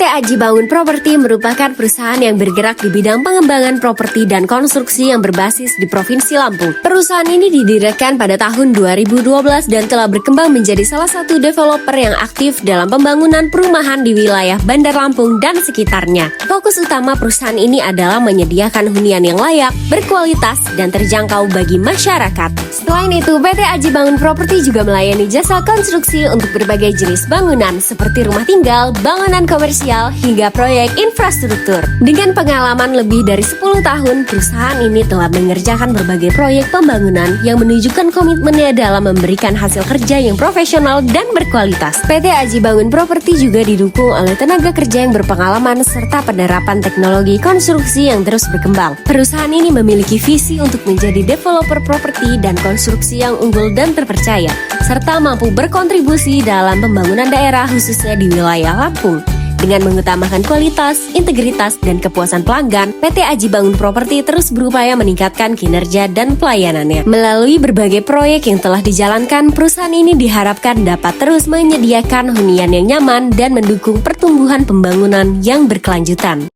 Aji Bangun Properti merupakan perusahaan yang bergerak di bidang pengembangan properti dan konstruksi yang berbasis di Provinsi Lampung. Perusahaan ini didirikan pada tahun 2012 dan telah berkembang menjadi salah satu developer yang aktif dalam pembangunan perumahan di wilayah Bandar Lampung dan sekitarnya. Fokus utama perusahaan ini adalah menyediakan hunian yang layak, berkualitas, dan terjangkau bagi masyarakat. Selain itu, PT Aji Bangun Properti juga melayani jasa konstruksi untuk berbagai jenis bangunan seperti rumah tinggal, bangunan komersial, hingga proyek infrastruktur. Dengan pengalaman lebih dari 10 tahun, perusahaan ini telah mengerjakan berbagai proyek pembangunan yang menunjukkan komitmennya dalam memberikan hasil kerja yang profesional dan berkualitas. PT Aji Bangun Properti juga didukung oleh tenaga kerja yang berpengalaman serta penerapan teknologi konstruksi yang terus berkembang. Perusahaan ini memiliki visi untuk menjadi developer properti dan konstruksi yang unggul dan terpercaya, serta mampu berkontribusi dalam pembangunan daerah khususnya di wilayah Lampung. Dengan mengutamakan kualitas, integritas, dan kepuasan pelanggan, PT Aji Bangun Properti terus berupaya meningkatkan kinerja dan pelayanannya. Melalui berbagai proyek yang telah dijalankan, perusahaan ini diharapkan dapat terus menyediakan hunian yang nyaman dan mendukung pertumbuhan pembangunan yang berkelanjutan.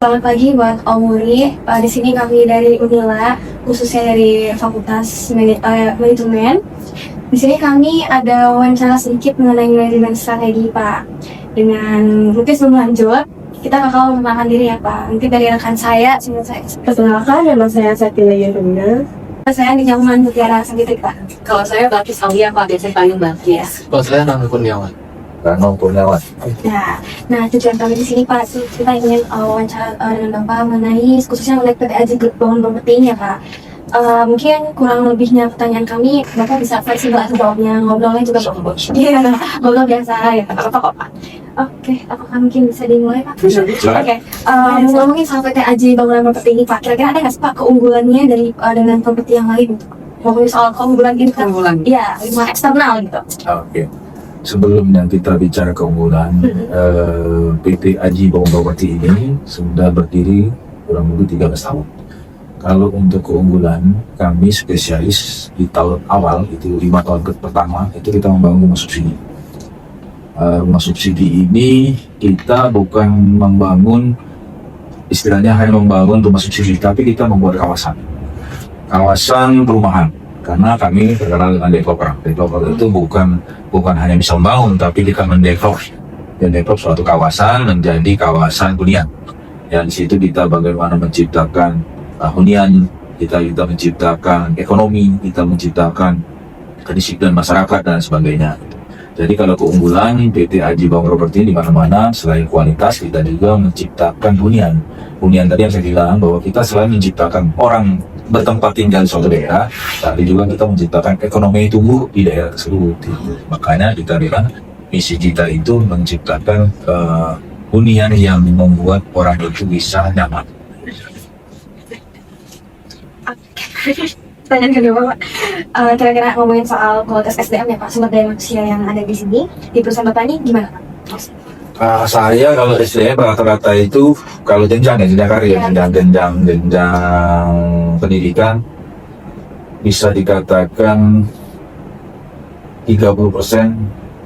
Selamat pagi buat Om Muri. Di sini kami dari Unila, khususnya dari Fakultas Manajemen. Di sini kami ada wawancara sedikit mengenai manajemen strategi, Pak. Dengan mungkin sebelum lanjut, kita bakal memperkenalkan diri ya, Pak. Mungkin dari rekan saya, Perkenalkan, nama saya Satila Yununa. saya di Nyaman Mutiara Santitrik, Pak. Kalau saya Balkis Aulia, Pak, biasanya panggil Balkis. Kalau saya Nano Kurniawan. Nah, tujuan kami di sini, Pak, kita ingin wawancara dengan Bapak mengenai khususnya mengenai PT Aji Bangun Properti ini ya, Pak. Mungkin kurang lebihnya pertanyaan kami, Bapak bisa fleksibel atau jawabnya, ngobrolnya juga iya, ngobrol biasa ya, apa kok, Pak. Oke, apakah mungkin bisa dimulai, Pak? Oke, ngomongin soal PT Aji Bangunan Properti ini, Pak, kira-kira ada nggak sih, Pak, keunggulannya dari dengan properti yang lain? Ngomongin soal keunggulan ini kan, iya, lingkungan eksternal gitu. Oke. Sebelumnya kita bicara keunggulan, PT Aji Bangun Properti ini sudah berdiri kurang lebih 13 tahun. Kalau untuk keunggulan, kami spesialis di tahun awal, itu 5 tahun pertama, itu kita membangun rumah subsidi. Rumah subsidi ini kita bukan membangun, istilahnya hanya membangun rumah subsidi, tapi kita membuat kawasan perumahan. Karena kami terkenal dengan developer. Developer itu bukan hanya bisa membangun, tapi kita mendevelop suatu kawasan menjadi kawasan hunian. Dan di situ kita bagaimana menciptakan hunian, kita menciptakan ekonomi, kita menciptakan kedisiplinan masyarakat dan sebagainya. Jadi kalau keunggulan PT Aji Bangun Properti di mana-mana selain kualitas, kita juga menciptakan hunian. Hunian tadi yang saya bilang bahwa kita selain menciptakan orang bertempat tinggal di suatu daerah, tapi juga kita menciptakan ekonomi tumbuh di daerah tersebut. Makanya kita bilang misi kita itu menciptakan hunian yang membuat orang itu bisa nyaman. Pertanyaan kedua, Pak. Kira-kira ngomongin soal kualitas SDM ya, Pak, sumber daya manusia yang ada di sini di perusahaan Bapak ini gimana, Pak? Saya kalau SDM rata-rata itu kalau jenjang karir, jenjang pendidikan bisa dikatakan 30%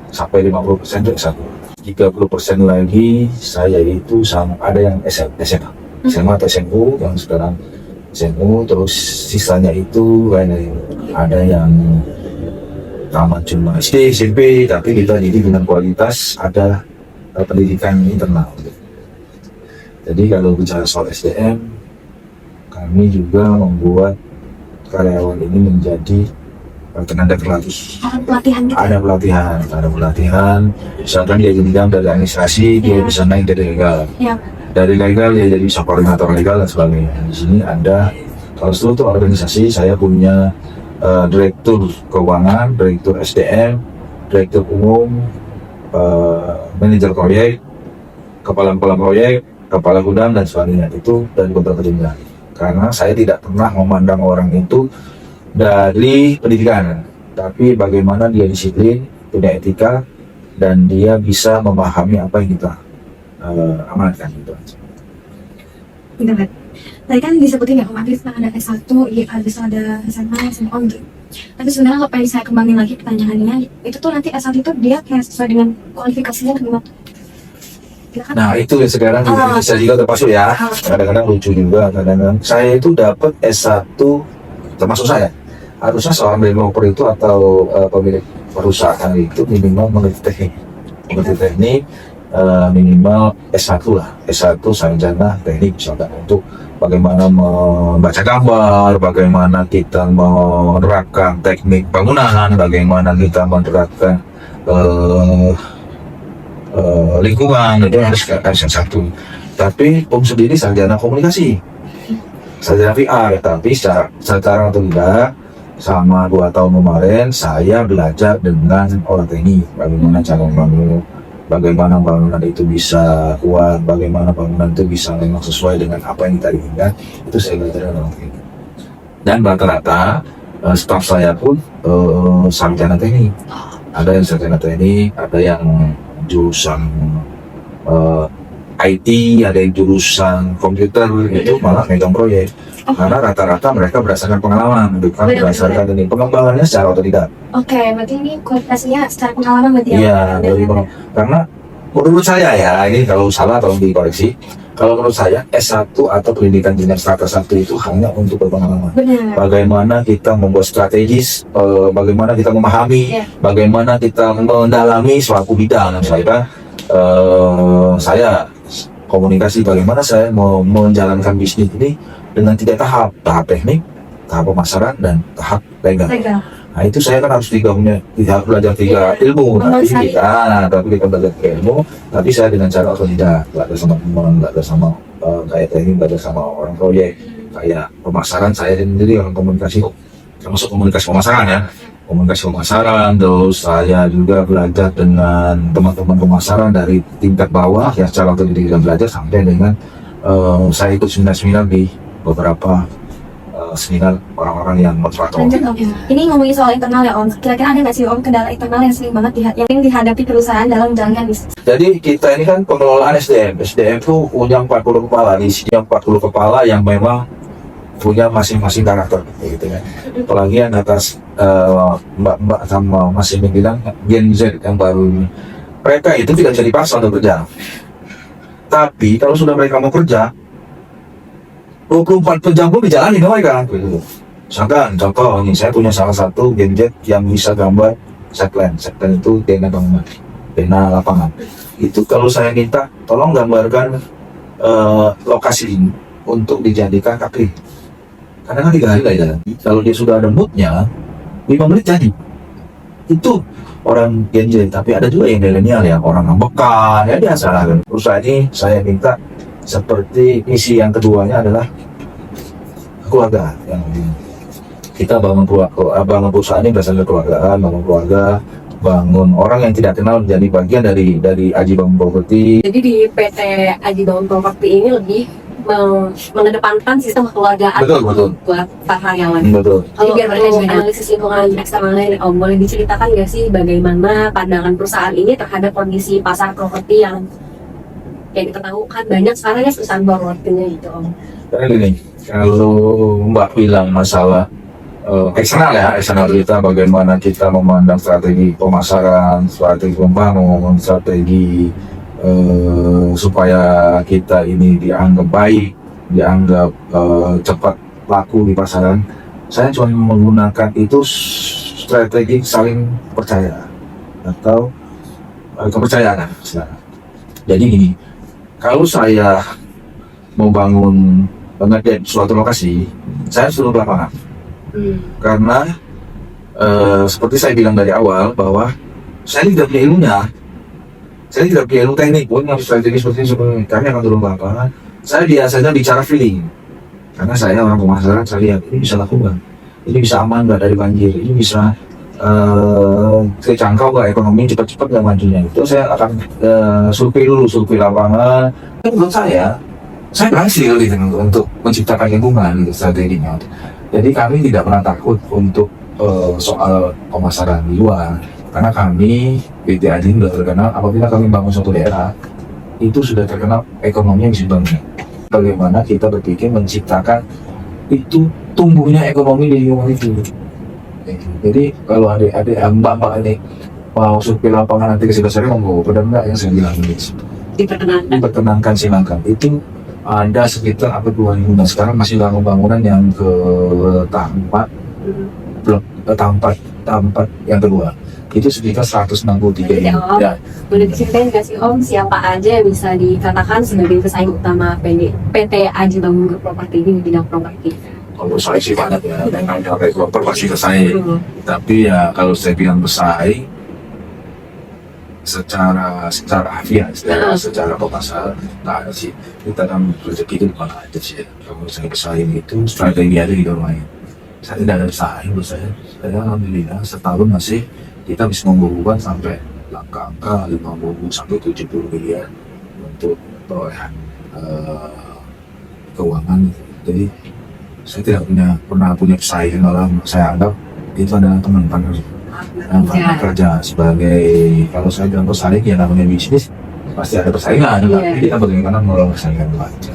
sampai 50% itu S1. 30% lagi saya itu sama ada yang SMA atau SMU yang sekarang SMU, terus sisanya itu ada yang tamat cuma SD, SMP, tapi kita didik dengan kualitas, ada pendidikan internal. Jadi kalau bicara soal SDM, kami juga membuat karyawan ini menjadi tenaga terlatih. Ada pelatihan. Misalkan dia jenjang dari administrasi, dia bisa naik dari legal. Dari legal dia jadi bisa koordinator legal dan sebagainya. Di sini ada, kalau seluruh organisasi saya punya direktur keuangan, direktur SDM, direktur umum, manajer proyek, kepala proyek, kepala gudang dan sebagainya. Itu dari beberapa jenjang. Karena saya tidak pernah memandang orang itu dari pendidikan, tapi bagaimana dia disiplin, punya etika, dan dia bisa memahami apa yang kita amanatkan gitu aja. Benar. Tadi kan disebutin ya, Om Afif ada S1, bisa ada SMA, SMA gitu. Tapi sebenarnya apa yang saya kembangin lagi pertanyaannya, itu tuh nanti S1 itu dia kayak sesuai dengan kualifikasinya gimana? Nah itu yang sekarang di Indonesia juga termasuk ya. Kadang-kadang lucu juga, kadang-kadang saya itu dapat S1 termasuk saya. Harusnya seorang developer itu atau pemilik perusahaan itu minimal mengerti teknik. Mengerti teknik minimal S1 lah. S1 sarjana teknik misalkan untuk bagaimana membaca gambar, bagaimana kita menerapkan teknik bangunan, bagaimana kita menerapkan lingkungan, itu harus S1. Tapi sendiri sarjana komunikasi, sarjana VR, tapi secara atau tidak sama 2 tahun kemarin saya belajar dengan orang teknik bagaimana cara membangun, bagaimana bangunan itu bisa kuat, bagaimana bangunan itu bisa memang sesuai dengan apa yang kita inginkan, itu saya belajar dengan orang teknik. Dan rata-rata staf saya pun sarjana teknik, ada yang sarjana teknik, ada yang jurusan IT, ada yang jurusan komputer, itu malah megang proyek. Karena rata-rata mereka berdasarkan pengalaman, bukan berdasarkan ini pengembangannya secara otodidak. Oke, berarti ini kualitasnya secara pengalaman berarti ya? Iya, dari karena menurut saya ya, ini kalau salah tolong dikoreksi. Kalau menurut saya S1 atau pendidikan jenjang strata 1 itu hanya untuk berpengalaman. Benar. Bagaimana kita membuat strategis, bagaimana kita memahami, bagaimana kita mendalami suatu bidang. Misalnya saya komunikasi, bagaimana saya mau menjalankan bisnis ini dengan 3 tahap teknik, tahap pemasaran, dan tahap legal. Nah itu saya kan harus tidak belajar 3 ilmu, tapi kita belajar 3 ilmu, tapi saya dengan cara otodidak, belajar sama teman, belajar sama kayak teknik, belajar sama orang proyek, kayak pemasaran saya sendiri orang komunikasi, termasuk komunikasi pemasaran ya, komunikasi pemasaran. Terus saya juga belajar dengan teman-teman pemasaran dari tingkat bawah yang secara otodidak belajar sampai dengan saya ikut seminar di beberapa seminar orang-orang yang motivator. Ini ngomongin soal internal ya Om, kira-kira ada nggak sih Om kendala internal yang sering banget yang dihadapi perusahaan dalam menjalankan bisnis? Jadi kita ini kan pengelolaan SDM itu punya 40 kepala, isinya 40 kepala yang memang punya masing-masing karakter gitu kan. Apalagi yang atas Mbak sama Mas ini bilang Gen Z yang baru ini, mereka itu tidak bisa dipaksa untuk kerja. Tapi kalau sudah mereka mau kerja 24 jam pun dijalani mereka gitu. Misalkan contoh ini, saya punya salah satu Gen Z yang bisa gambar setplan itu tenda bangunan, tenda lapangan. Itu kalau saya minta tolong gambarkan lokasi ini untuk dijadikan kafe, kadang-kadang 3 hari lah jalan. Kalau dia sudah ada moodnya 5 menit jadi. Itu orang Gen Z. Tapi ada juga yang milenial ya, orang ngambekan ya, biasa lah. Perusahaan ini saya minta seperti misi yang keduanya adalah keluarga, yang kita bangun perusahaan ini berdasarkan keluargaan, bangun keluarga, bangun orang yang tidak kenal menjadi bagian dari Aji Bangun Property. Jadi di PT Aji Bangun Property ini lebih mengedepankan sistem kekeluargaan buat para karyawan. Betul. Kalau biar manajemen analisis lingkungan eksternalnya, Om, boleh diceritakan nggak sih bagaimana pandangan perusahaan ini terhadap kondisi pasar properti yang kita tahu kan banyak sekarang ya perusahaan propertinya gitu Om. Karena gini, kalau Mbak bilang masalah eksternal kita, bagaimana kita memandang strategi pemasaran, strategi pembangunan, strategi supaya kita ini dianggap baik, dianggap cepat laku di pasaran. Saya cuma menggunakan itu strategi saling percaya atau kepercayaan. Jadi gini, kalau saya mau bangun ngedek suatu lokasi, saya suruh lapangan. Karena seperti saya bilang dari awal bahwa saya tidak punya ilmunya, saya tidak punya ilmu teknik pun yang strategi seperti ini. Kami akan turun ke lapangan. Saya biasanya bicara feeling, karena saya orang pemasaran. Saya lihat ini bisa lakukan, ini bisa aman nggak dari banjir, ini bisa terjangkau nggak ekonomi, cepat-cepat nggak majunya. Itu saya akan survei dulu, survei lapangan. Menurut saya berhasil gitu, untuk menciptakan lingkungan gitu, strateginya. Jadi kami tidak pernah takut untuk soal pemasaran di luar, karena kami PT Aji sudah terkenal apabila kami bangun suatu daerah itu sudah terkenal ekonominya bisa bangun. Bagaimana kita berpikir menciptakan itu tumbuhnya ekonomi di lingkungan itu. Jadi kalau adik-adik mbak-mbak ini mau survei lapangan nanti ke sebelah saya, mau benar nggak yang saya bilang ini? diperkenankan silakan. Itu ada sekitar apa 2000, sekarang masih dalam pembangunan yang ke tahap 4, blok tahap 4 yang kedua. Itu sekitar 163 Jadi, unit. Om, Ya. boleh diceritain nggak sih Om siapa aja yang bisa dikatakan sebagai pesaing utama PT Aji Bangun Group Property ini di bidang properti? Kalau saya sih banyak ya, dengan developer pasti bersaing. Tapi ya kalau saya bilang bersaing secara harfiah, secara pemasaran nggak ada sih. Kita kan rezeki itu bukan aja sih. Kalau saya bersaing itu strategi ada di dalam lain. Saya tidak ada bersaing, menurut saya alhamdulillah setahun masih kita bisa membukukan sampai angka 50 sampai 70 miliar untuk perolehan keuangan. Jadi saya tidak pernah punya pesaing. Orang saya anggap itu adalah teman partner kerja. Sebagai, kalau saya bilang pesaing ya namanya bisnis pasti ada persaingan, tapi kita bagaimana mengelola persaingan itu aja.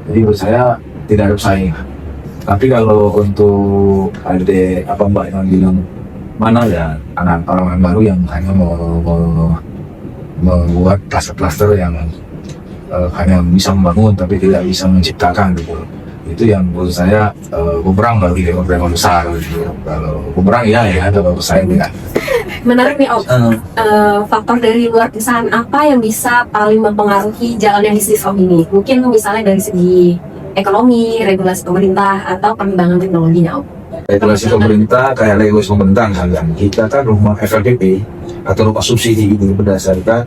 Jadi menurut saya tidak ada pesaing. Tapi kalau untuk ada apa Mbak yang bilang mana ya anak orang baru yang hanya membuat klaster-klaster yang hanya bisa membangun tapi tidak bisa menciptakan gitu. Itu yang menurut saya bumerang bagi developer besar gitu. Kalau bumerang ya kalau pesaing ya. Menarik nih Om. Faktor dari luar perusahaan apa yang bisa paling mempengaruhi jalannya bisnis Om ini? Mungkin misalnya dari segi ekonomi, regulasi pemerintah, atau pengembangan teknologinya Om. Regulasi pemerintah kayak regulasi pemerintah misalkan kita kan rumah FLPP atau rumah subsidi ini berdasarkan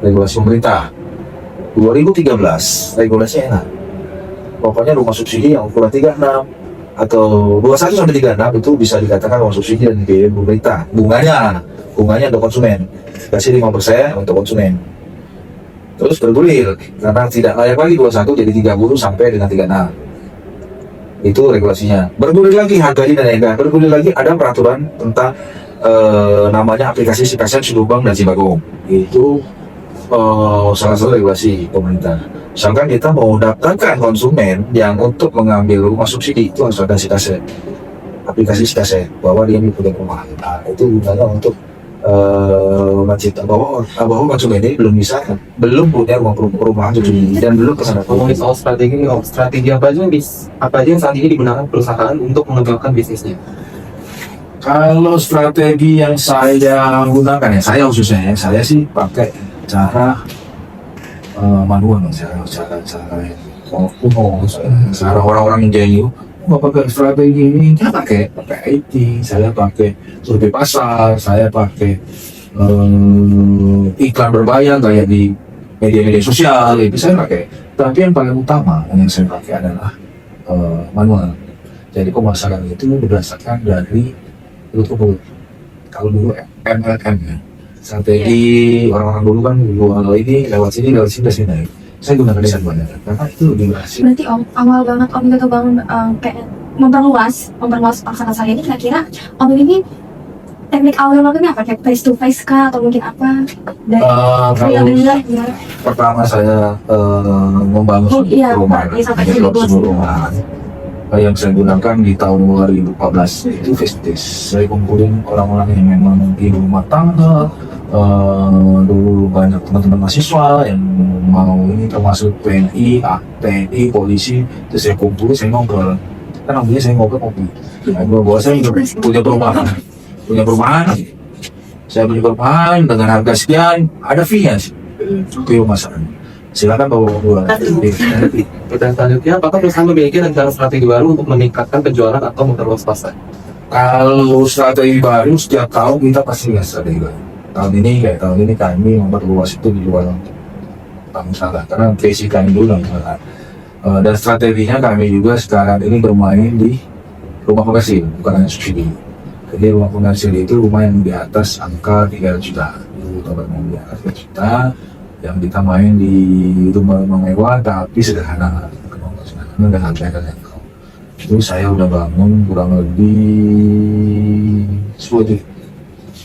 regulasi pemerintah 2013 regulasinya enak. Pokoknya rumah subsidi yang ukuran 36 atau 21 sampai 36 itu bisa dikatakan rumah subsidi dan dibiayai pemerintah. Bunganya untuk konsumen, kasih 5% untuk konsumen. Terus bergulir karena tidak layak lagi 21 jadi 30 sampai dengan 36. Itu regulasinya. Bergulir lagi harganya dan lain-lain. Bergulir lagi ada peraturan tentang namanya aplikasi Sikasep, Sidubang dan Cibagong. Itu salah satu regulasi pemerintah. Misalkan kita mau daftarkan konsumen yang untuk mengambil rumah subsidi itu harus ada Sikasep, aplikasi Sikasep bahwa dia punya rumah. Nah, itu gunanya untuk mencipta bahwa konsumen ini belum punya rumah perumahan subsidi dan belum kesana. Ngomongin soal strategi nih Om, strategi apa aja yang saat ini digunakan perusahaan untuk mengembangkan bisnisnya? Kalau strategi yang saya gunakan ya, saya khususnya ya, saya sih pakai cara manual, cara orang-orang yang jahil mau pakai strategi ini, saya pakai IT, saya pakai survei pasar, saya pakai iklan berbayar kayak di media-media sosial, itu saya pakai. Tapi yang paling utama yang saya pakai adalah manual. Jadi pemasaran itu berdasarkan dari mulut. Kalau dulu MLM ya, strategi orang-orang dulu kan kalau ini lewat sini naik. Saya gunakan desain banyak karena itu lebih berhasil. Berarti Om, awal banget Om itu bangun kayak memperluas pasaran saya ini, kira-kira Om ini teknik awal Om ini apa? Kayak face to face kah atau mungkin apa? Dari Kalau pertama saya membangun perumahan yang saya gunakan di tahun 2014 itu face to face. Saya kumpulin orang-orang yang memang di rumah tangga. Dulu banyak teman-teman mahasiswa yang mau ini, termasuk TNI, polisi. Terus saya kumpulin, saya ngobrol. Kan namanya saya ngobrol kopi. Bahwa saya punya perumahan. Saya punya perumahan dengan harga sekian, ada fee-nya sih. Itu masalah. Silakan bawa dua. Pertanyaan selanjutnya, apakah perusahaan memiliki rencana strategi baru untuk meningkatkan penjualan atau memperluas pasar? Kalau strategi baru setiap tahun kita pasti nggak strategi baru. Tahun ini kami memperluas itu dijual tahun salah karena basic kami dulu salah. Dan strateginya kami juga sekarang ini bermain di rumah komersil, bukan hanya subsidi. Jadi rumah komersil itu rumah yang di atas angka 3 juta, di atas 3 juta, yang kita main di rumah mewah tapi sederhana dan harganya. Itu saya udah bangun kurang lebih 10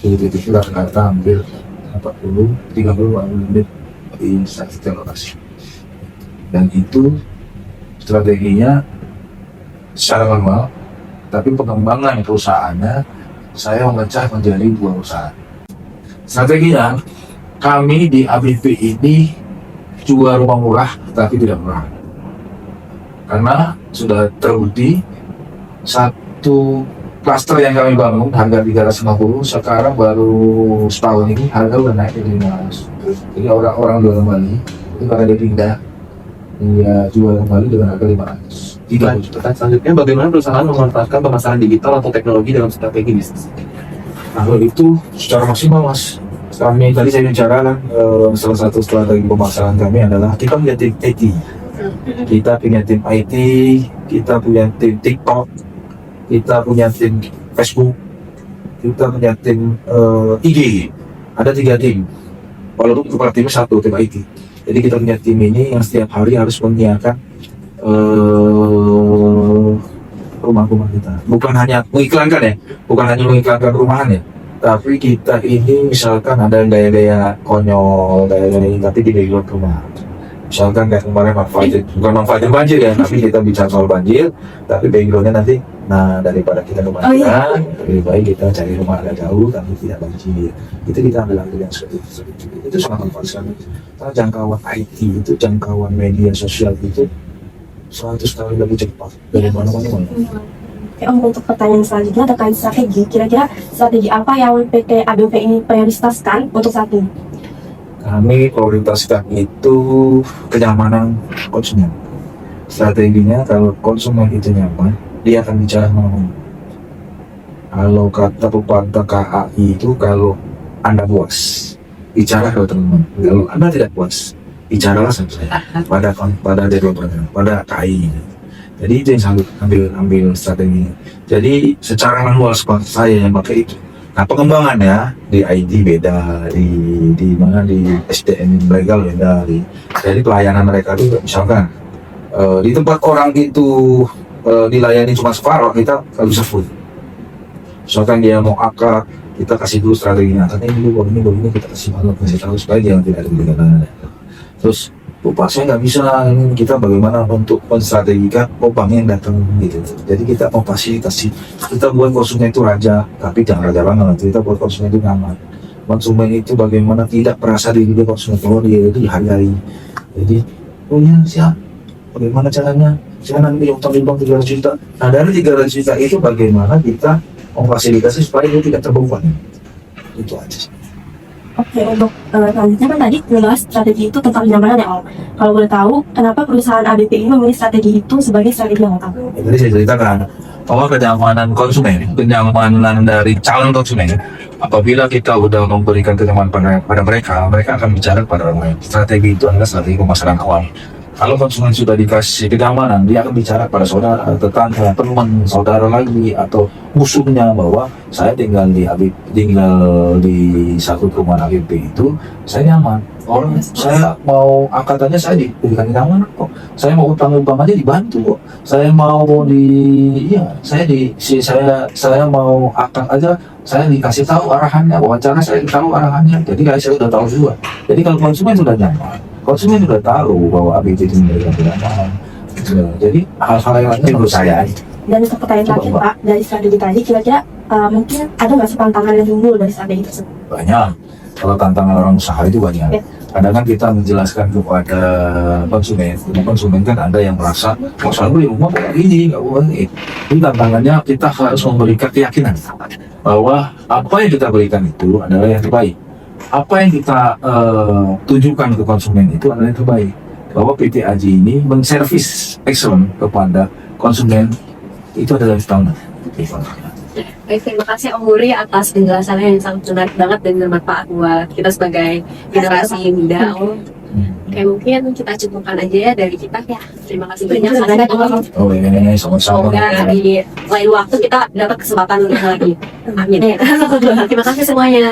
titik rata-rata hampir 30 menit di setiap lokasi. Dan itu strateginya secara manual, tapi pengembangan perusahaannya saya memecah menjadi 2 perusahaan. Strateginya kami di ABP ini jual rumah murah tapi tidak murah. Karena sudah terbukti satu klaster yang kami bangun harga 350, sekarang baru setahun ini harga udah naik ke 500. Jadi orang-orang jual kembali itu karena dia pindah, dia jual kembali dengan harga 500. Pertanyaan selanjutnya, bagaimana perusahaan memanfaatkan pemasaran digital atau teknologi dalam strategi bisnis? Kalau itu secara maksimal mas, kami tadi saya bicara kan salah satu strategi pemasaran kami adalah kita punya tim IT, kita punya tim IT, kita punya tim TikTok, kita punya tim Facebook, kita punya tim IG. Ada 3 tim. Walaupun kepala timnya satu, tim IT. Jadi kita punya tim ini yang setiap hari harus menyiapkan rumah-rumah kita. Bukan hanya mengiklankan ya, bukan hanya mengiklankan rumahan ya, tapi kita ini misalkan ada gaya-gaya konyol, gaya-gaya tapi di background rumah. Misalkan kayak kemarin bukan manfaatin banjir ya, tapi kita bicara soal banjir, tapi backgroundnya nanti, nah daripada kita kebanjiran, lebih baik kita cari rumah agak jauh tapi tidak banjir. Itu kita ambil yang seperti itu. Itu sangat manfaat sekali. Karena jangkauan IT itu, jangkauan media sosial itu 100 kali lebih cepat dari mana-mana. Oke, Om, untuk pertanyaan selanjutnya terkait strategi, kira-kira strategi apa yang PT ABP ini prioritaskan untuk saat ini? Kami prioritaskan itu kenyamanan konsumen. Strateginya kalau konsumen itu nyaman, dia akan bicara mau. Kalau kata pepatah KAI itu, kalau Anda puas, bicara ke teman. Kalau Anda tidak puas, bicaralah saja pada developernya, pada KAI. Jadi itu yang selalu ambil strateginya. Jadi secara manual seperti saya yang pakai itu. Nah pengembangannya di IT beda, di mana di SDM legal beda, jadi pelayanan mereka itu misalkan di tempat orang itu dilayani cuma separuh, kita nggak bisa full. Misalkan dia mau akad, kita kasih dulu strateginya. Katanya ini kita kasih tahu supaya dia tidak ada perbedaan. Terus saya nggak bisa, kita bagaimana untuk menstrategikan bank yang datang gitu. Jadi kita memfasilitasi, kita buat konsumen itu raja, tapi jangan raja banget. Kita buat konsumen itu nyaman. Konsumen itu bagaimana tidak merasa diri dia konsumen, kalau dia itu dihargai. Jadi, siap. Bagaimana caranya? Saya nanti utang di bank 300 juta. Nah dari 300 juta itu bagaimana kita memfasilitasi supaya dia tidak terbebani. Itu aja sih. Oke, untuk selanjutnya kan tadi ngebahas strategi itu tentang kenyamanan ya Om. Kalau boleh tahu, kenapa perusahaan ABP ini memilih strategi itu sebagai strategi yang utama? Jadi saya ceritakan bahwa kenyamanan konsumen, kenyamanan dari calon konsumen, apabila kita sudah memberikan kenyamanan pada mereka, mereka akan bicara pada orang lain. Strategi itu adalah strategi pemasaran awal. Kalau konsumen sudah dikasih kenyamanan, dia akan bicara pada saudara, tetangga, teman, saudara lagi, atau musuhnya bahwa saya tinggal di satu perumahan ABP itu, saya nyaman. Orang saya mau angkatannya saya diberikan kenyamanan kok. Saya mau utang aja dibantu kok. Saya mau saya mau akad aja, saya dikasih tahu arahannya, wawancara saya tahu arahannya. Jadi saya sudah tahu juga. Jadi kalau konsumen sudah nyaman, konsumen sudah tahu bahwa ABP itu memberikan kenyamanan. Jadi hal-hal yang lain menurut saya. Dan untuk pertanyaan terakhir Pak, dari strategi tadi, kira-kira mungkin ada nggak sih tantangan yang timbul dari strategi tersebut? Banyak. Kalau tantangan orang usaha itu banyak. Kadang kan kita menjelaskan kepada konsumen kan ada yang merasa selalu di rumah kayak gini, nggak boleh. Ini tantangannya kita harus memberikan keyakinan bahwa apa yang kita berikan itu adalah yang terbaik. Apa yang kita tunjukkan ke konsumen itu adalah yang terbaik. Bahwa PT Aji ini menservis excellent kepada konsumen itu adalah standar. Baik, terima kasih Om Muri atas penjelasannya yang sangat menarik banget dan bermanfaat buat kita sebagai generasi muda Om. Oke, mungkin kita cukupkan aja ya dari kita ya. Terima kasih banyak Om. Oh ini sama-sama. Semoga di lain waktu kita dapat kesempatan untuk lagi. Amin. Terima kasih semuanya.